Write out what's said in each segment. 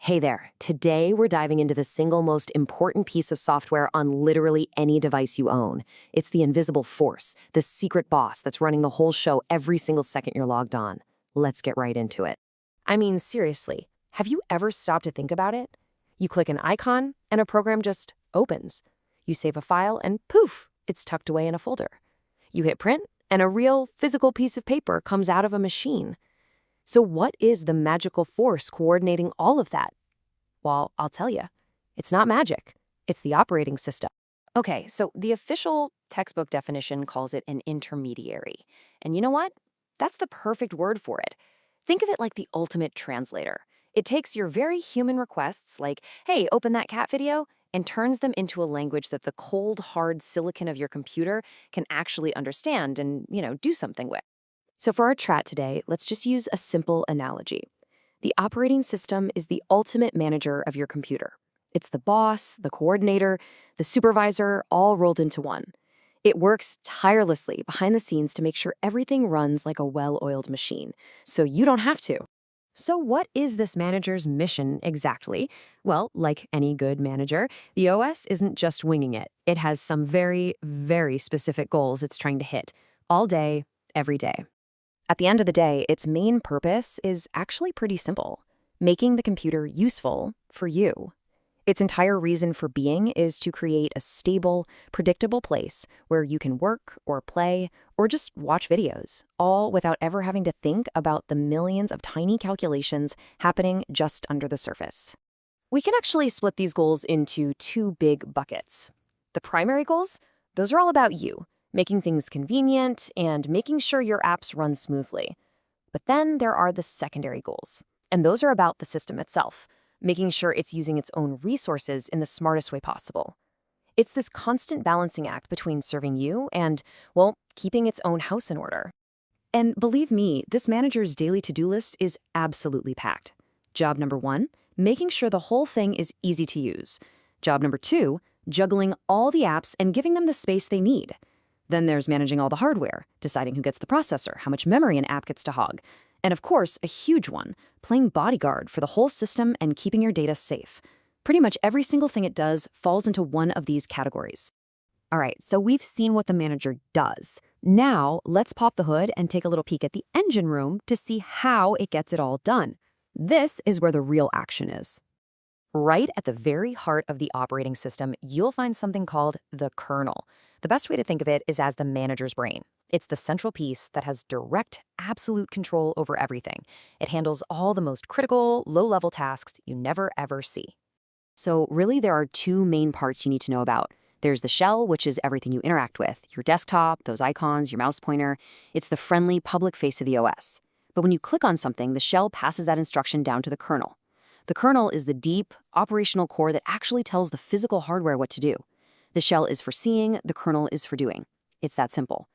Hey there. Today we're diving into the single most important piece of software on literally any device you own. It's the invisible force, the secret boss that's running the whole show every single second you're logged on. Let's get right into it. I mean, seriously, have you ever stopped to think about it? You click an icon and a program just opens. You save a file and poof, it's tucked away in a folder. You hit print and a real physical piece of paper comes out of a machine. So what is the magical force coordinating all of that? Well, I'll tell you, it's not magic. It's the operating system. Okay, so the official textbook definition calls it an intermediary. And you know what? That's the perfect word for it. Think of it like the ultimate translator. It takes your very human requests, like, hey, open that cat video, and turns them into a language that the cold, hard silicon of your computer can actually understand and, do something with. So for our chat today, let's just use a simple analogy. The operating system is the ultimate manager of your computer. It's the boss, the coordinator, the supervisor, all rolled into one. It works tirelessly behind the scenes to make sure everything runs like a well-oiled machine, so you don't have to. So what is this manager's mission exactly? Well, like any good manager, the OS isn't just winging it. It has some very, very specific goals it's trying to hit all day, every day. At the end of the day, its main purpose is actually pretty simple: making the computer useful for you. Its entire reason for being is to create a stable, predictable place where you can work or play or just watch videos, all without ever having to think about the millions of tiny calculations happening just under the surface. We can actually split these goals into two big buckets. The primary goals, those are all about you, making things convenient and making sure your apps run smoothly. But then there are the secondary goals, and those are about the system itself, making sure it's using its own resources in the smartest way possible. It's this constant balancing act between serving you and, well, keeping its own house in order. And believe me, this manager's daily to-do list is absolutely packed. Job number 1, making sure the whole thing is easy to use. Job number 2, juggling all the apps and giving them the space they need. Then there's managing all the hardware, deciding who gets the processor, how much memory an app gets to hog. And of course, a huge one, playing bodyguard for the whole system and keeping your data safe. Pretty much every single thing it does falls into one of these categories. All right, so we've seen what the manager does. Now, let's pop the hood and take a little peek at the engine room to see how it gets it all done. This is where the real action is. Right at the very heart of the operating system, you'll find something called the kernel. The best way to think of it is as the manager's brain. It's the central piece that has direct, absolute control over everything. It handles all the most critical, low-level tasks you never ever see. So really, there are two main parts you need to know about. There's the shell, which is everything you interact with, your desktop, those icons, your mouse pointer. It's the friendly public face of the OS. But when you click on something, the shell passes that instruction down to the kernel. The kernel is the deep, operational core that actually tells the physical hardware what to do. The shell is for seeing, the kernel is for doing. It's that simple.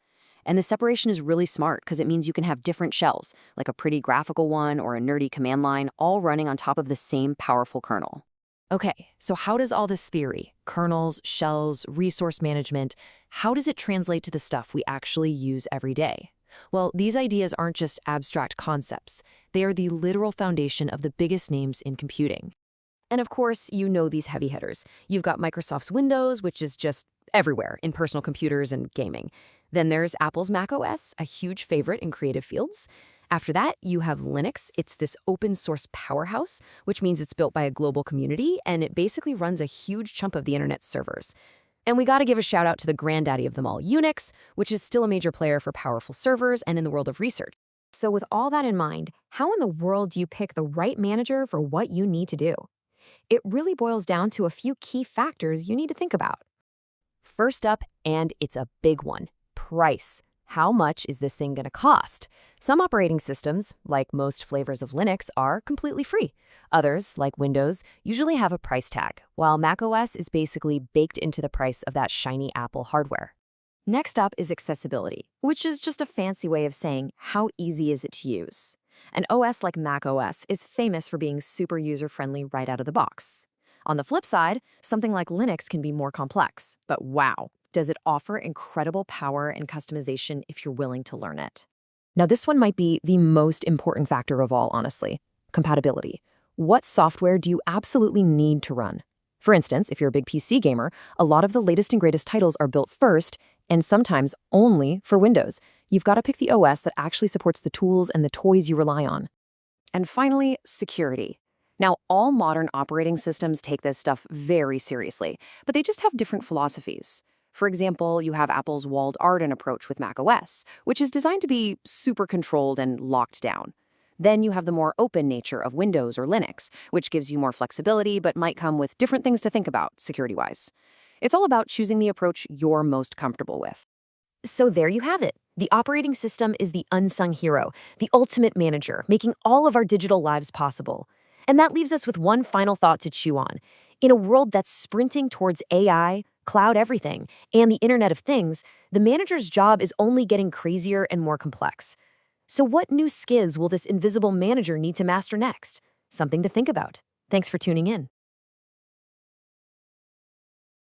And the separation is really smart because it means you can have different shells, like a pretty graphical one or a nerdy command line, all running on top of the same powerful kernel. Okay, so how does all this theory, kernels, shells, resource management, how does it translate to the stuff we actually use every day? Well, these ideas aren't just abstract concepts. They are the literal foundation of the biggest names in computing. And of course, you know these heavy hitters. You've got Microsoft's Windows, which is just everywhere in personal computers and gaming. Then there's Apple's macOS, a huge favorite in creative fields. After that, you have Linux. It's this open source powerhouse, which means it's built by a global community, and it basically runs a huge chunk of the internet's servers. And we got to give a shout out to the granddaddy of them all, Unix, which is still a major player for powerful servers and in the world of research. So with all that in mind, how in the world do you pick the right manager for what you need to do? It really boils down to a few key factors you need to think about. First up, and it's a big one, price. How much is this thing going to cost? Some operating systems, like most flavors of Linux, are completely free. Others, like Windows, usually have a price tag, while macOS is basically baked into the price of that shiny Apple hardware. Next up is accessibility, which is just a fancy way of saying how easy is it to use. An OS like macOS is famous for being super user-friendly right out of the box. On the flip side, something like Linux can be more complex, but wow, does it offer incredible power and customization if you're willing to learn it. Now, this one might be the most important factor of all, honestly: compatibility. What software do you absolutely need to run? For instance, if you're a big PC gamer, a lot of the latest and greatest titles are built first and sometimes only for Windows. You've got to pick the OS that actually supports the tools and the toys you rely on. And finally, security. Now, all modern operating systems take this stuff very seriously, but they just have different philosophies. For example, you have Apple's walled garden approach with macOS, which is designed to be super controlled and locked down. Then you have the more open nature of Windows or Linux, which gives you more flexibility but might come with different things to think about security-wise. It's all about choosing the approach you're most comfortable with. So there you have it. The operating system is the unsung hero, the ultimate manager, making all of our digital lives possible. And that leaves us with one final thought to chew on. In a world that's sprinting towards AI, cloud everything, and the Internet of Things, the manager's job is only getting crazier and more complex. So what new skills will this invisible manager need to master next? Something to think about. Thanks for tuning in.